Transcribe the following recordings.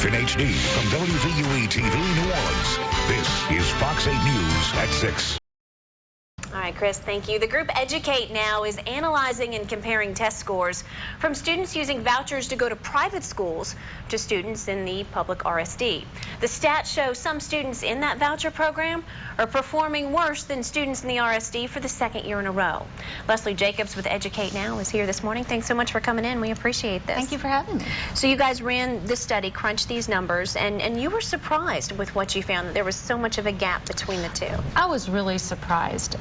in HD from WVUE TV New Orleans. This is Fox 8 News at 6. All right, Chris, thank you. The group Educate Now is analyzing and comparing test scores from students using vouchers to go to private schools to students in the public RSD. The stats show some students in that voucher program are performing worse than students in the RSD for the second year in a row. Leslie Jacobs with Educate Now is here this morning. Thanks so much for coming in. We appreciate this. Thank you for having me. So you guys ran this study, crunched these numbers, and you were surprised with what you found, that there was so much of a gap between the two. I was really surprised.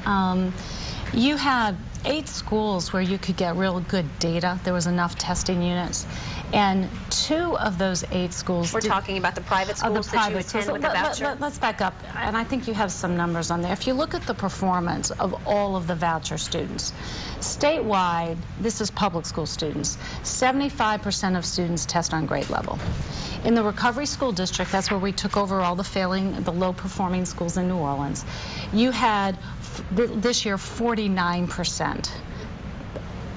You had 8 schools where you could get real good data. There was enough testing units. And 2 of those 8 schools... We're talking about the private schools that you attend with the voucher? Let's back up, and I think you have some numbers on there. If you look at the performance of all of the voucher students, statewide, this is public school students, 75% of students test on grade level. In the Recovery School District, that's where we took over all the low-performing schools in New Orleans, you had this year 49%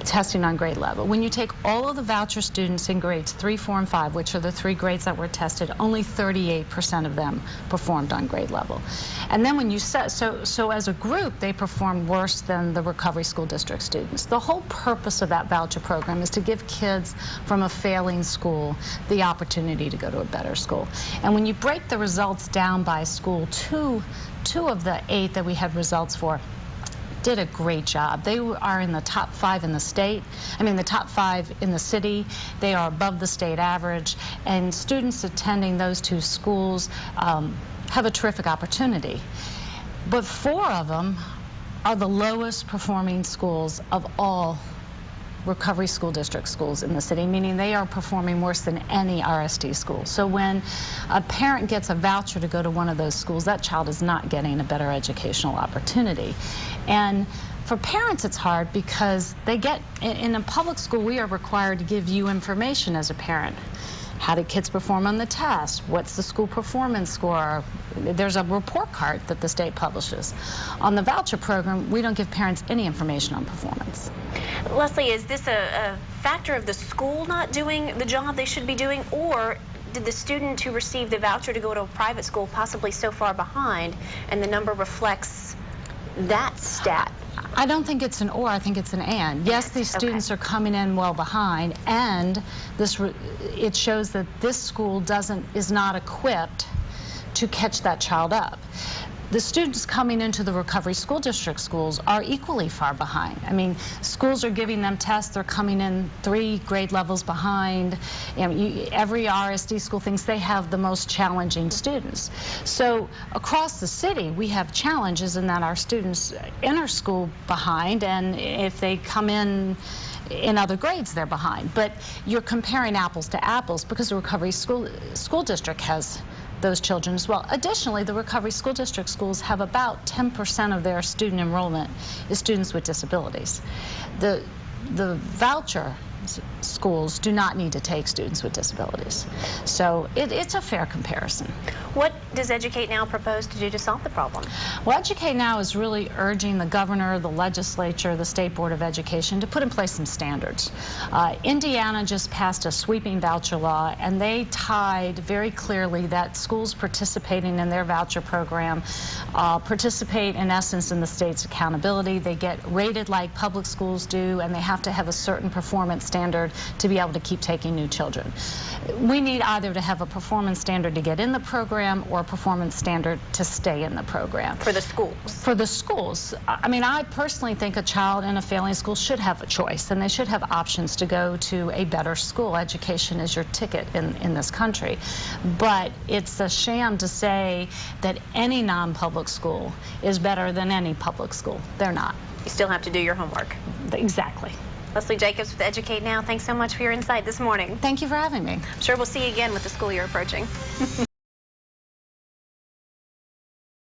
testing on grade level. When you take all of the voucher students in grades 3, 4, and 5, which are the 3 grades that were tested, only 38% of them performed on grade level. And then when you set, so as a group, they performed worse than the Recovery School District students. The whole purpose of that voucher program is to give kids from a failing school the opportunity to go to a better school. And when you break the results down by school, two of the 8 that we had results for did a great job. They are in the top 5 in the state. I mean, the top 5 in the city. They are above the state average. And students attending those 2 schools have a terrific opportunity. But 4 of them are the lowest performing schools of all Recovery School District schools in the city, meaning they are performing worse than any RSD school. So when a parent gets a voucher to go to one of those schools, that child is not getting a better educational opportunity. And for parents, it's hard because they get, in a public school, we are required to give you information as a parent. How did kids perform on the test? What's the school performance score? There's a report card that the state publishes. On the voucher program, we don't give parents any information on performance. Leslie, is this a factor of the school not doing the job they should be doing, or did the student who received the voucher to go to a private school possibly so far behind and the number reflects that stat? I don't think it's an or, I think it's an and. Yes, these students are coming in well behind, and it shows that this school is not equipped to catch that child up. The students coming into the Recovery School District schools are equally far behind. I mean, schools are giving them tests. They're coming in 3 grade levels behind. Every RSD school thinks they have the most challenging students. So across the city, we have challenges in that our students enter school behind, and if they come in other grades, they're behind. But you're comparing apples to apples because the Recovery School District has those children as well. Additionally, the Recovery School District schools have about 10% of their student enrollment is students with disabilities. The voucher schools do not need to take students with disabilities. So it's a fair comparison. What does Educate Now propose to do to solve the problem? Well, Educate Now is really urging the governor, the legislature, the State Board of Education to put in place some standards. Indiana just passed a sweeping voucher law, and they tied very clearly that schools participating in their voucher program participate, in essence, in the state's accountability. They get rated like public schools do, and they have to have a certain performance standard to be able to keep taking new children. We need either to have a performance standard to get in the program or a performance standard to stay in the program. For the schools? For the schools. I mean, I personally think a child in a failing school should have a choice, and they should have options to go to a better school. Education is your ticket in this country. But it's a sham to say that any non-public school is better than any public school. They're not. You still have to do your homework. Exactly. Leslie Jacobs with Educate Now, thanks so much for your insight this morning. Thank you for having me. I'm sure we'll see you again with the school year approaching.